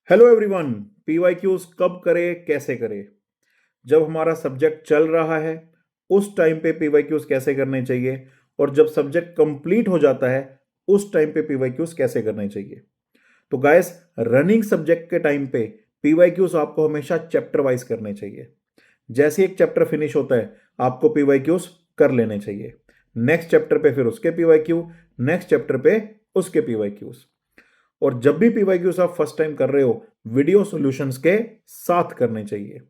Hello everyone. PYQs कब करें, कैसे करें? जब हमारा सब्जेक्ट चल रहा है उस टाइम पे पीवाईक्यूज कैसे करने चाहिए, और जब सब्जेक्ट कंप्लीट हो जाता है उस टाइम पे पीवाईक्यूज कैसे करने चाहिए। तो गाइस, रनिंग सब्जेक्ट के टाइम पे पीवाईक्यूज आपको हमेशा चैप्टर वाइज करने चाहिए। जैसे एक चैप्टर फिनिश होता है आपको पीवाईक्यूज कर लेने चाहिए। नेक्स्ट चैप्टर पे फिर उसके पीवाईक्यू, नेक्स्ट चैप्टर पे उसके पीवाईक्यूज। और जब भी पीवाईक्यूज आप फर्स्ट टाइम कर रहे हो वीडियो सॉल्यूशंस के साथ करने चाहिए।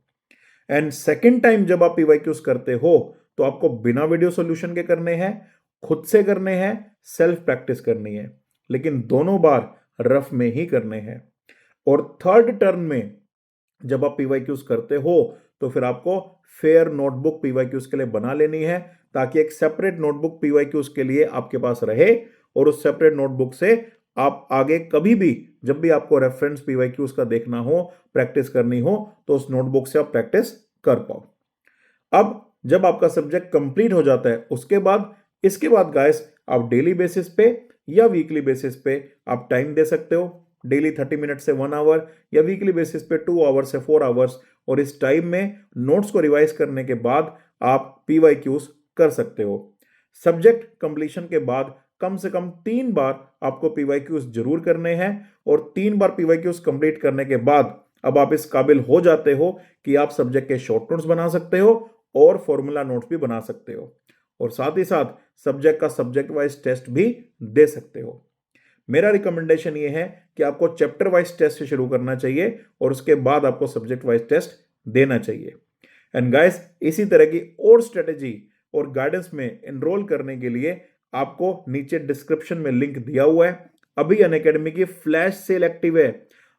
एंड सेकंड टाइम जब आप पीवाईक्यूज करते हो तो आपको बिना वीडियो सॉल्यूशन के करने हैं, खुद से करने हैं, सेल्फ प्रैक्टिस करनी है, लेकिन दोनों बार रफ में ही करने हैं। और थर्ड टर्न में जब आप पीवाईक्यूज करते हो तो फिर आपको फेयर नोटबुक पीवाईक्यूज के लिए बना लेनी है, ताकि एक सेपरेट नोटबुक पीवाईक्यूज के लिए आपके पास रहे। और उस सेपरेट नोटबुक से आप आगे कभी भी जब भी आपको रेफरेंस पीवाईक्यूज का देखना हो, प्रैक्टिस करनी हो, तो उस नोटबुक से आप प्रैक्टिस कर पाओ। अब जब आपका सब्जेक्ट कंप्लीट हो जाता है उसके बाद इसके बाद गाइस आप डेली बेसिस पे या वीकली बेसिस पे आप टाइम दे सकते हो। डेली 30 मिनट से 1 आवर, या वीकली बेसिस पे 2 आवर्स से 4 आवर्स। और इस टाइम में नोट्स को रिवाइज करने के बाद आप पीवाईक्यूज कर सकते हो। सब्जेक्ट कंप्लीशन के बाद कम से कम 3 बार आपको पीवाईक्यूज जरूर करने हैं, और 3 बार पीवाईक्यूज कंप्लीट करने के बाद अब आप इस काबिल हो जाते हो कि आप सब्जेक्ट के शॉर्ट नोट्स बना सकते हो और फॉर्मूला नोट्स भी बना सकते हो, और साथ ही साथ सब्जेक्ट का सब्जेक्ट वाइज टेस्ट भी दे सकते हो। मेरा रिकमेंडेशन ये है कि आपको चैप्टर वाइज टेस्ट से शुरू करना चाहिए और उसके बाद आपको सब्जेक्ट वाइज टेस्ट देना चाहिए। एंड गाइस, इसी तरह की और स्ट्रेटेजी और गाइडेंस में एनरोल करने के लिए आपको नीचे डिस्क्रिप्शन में लिंक दिया हुआ है। अभी अनअकैडमी की फ्लैश सेल एक्टिव है।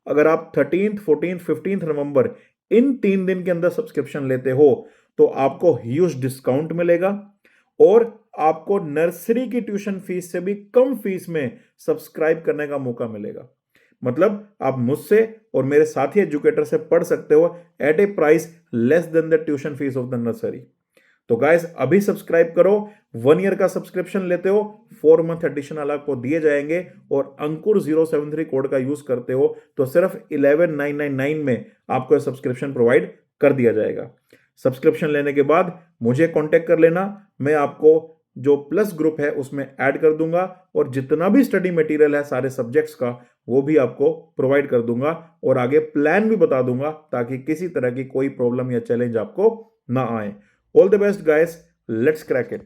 अगर आप 13th 14th 15th नवंबर इन 3 दिन के अंदर सब्सक्रिप्शन लेते हो तो आपको ह्यूज डिस्काउंट मिलेगा, और आपको नर्सरी की ट्यूशन फीस से भी कम फीस में सब्सक्राइब करने का मौका मिलेगा। मतलब आप मुझसे और मेरे साथी एजुकेटर से पढ़ सकते हो at a price less than the tuition fees of the nursery. तो गाइस, अभी सब्सक्राइब करो। 1 ईयर का सब्सक्रिप्शन लेते हो, 4 मंथ एडिशनल आपको दिए जाएंगे, और अंकुर 073 कोड का यूज करते हो तो सिर्फ 11,999 में आपको सब्सक्रिप्शन प्रोवाइड कर दिया जाएगा। सब्सक्रिप्शन लेने के बाद मुझे कांटेक्ट कर लेना, मैं आपको जो प्लस ग्रुप है उसमें ऐड कर दूंगा, और जितना भी स्टडी मटेरियल है सारे सब्जेक्ट्स का वो भी आपको प्रोवाइड कर दूंगा, और आगे प्लान भी बता दूंगा ताकि किसी तरह की कोई प्रॉब्लम या चैलेंज आपको ना आए। All the best, guys. Let's crack it.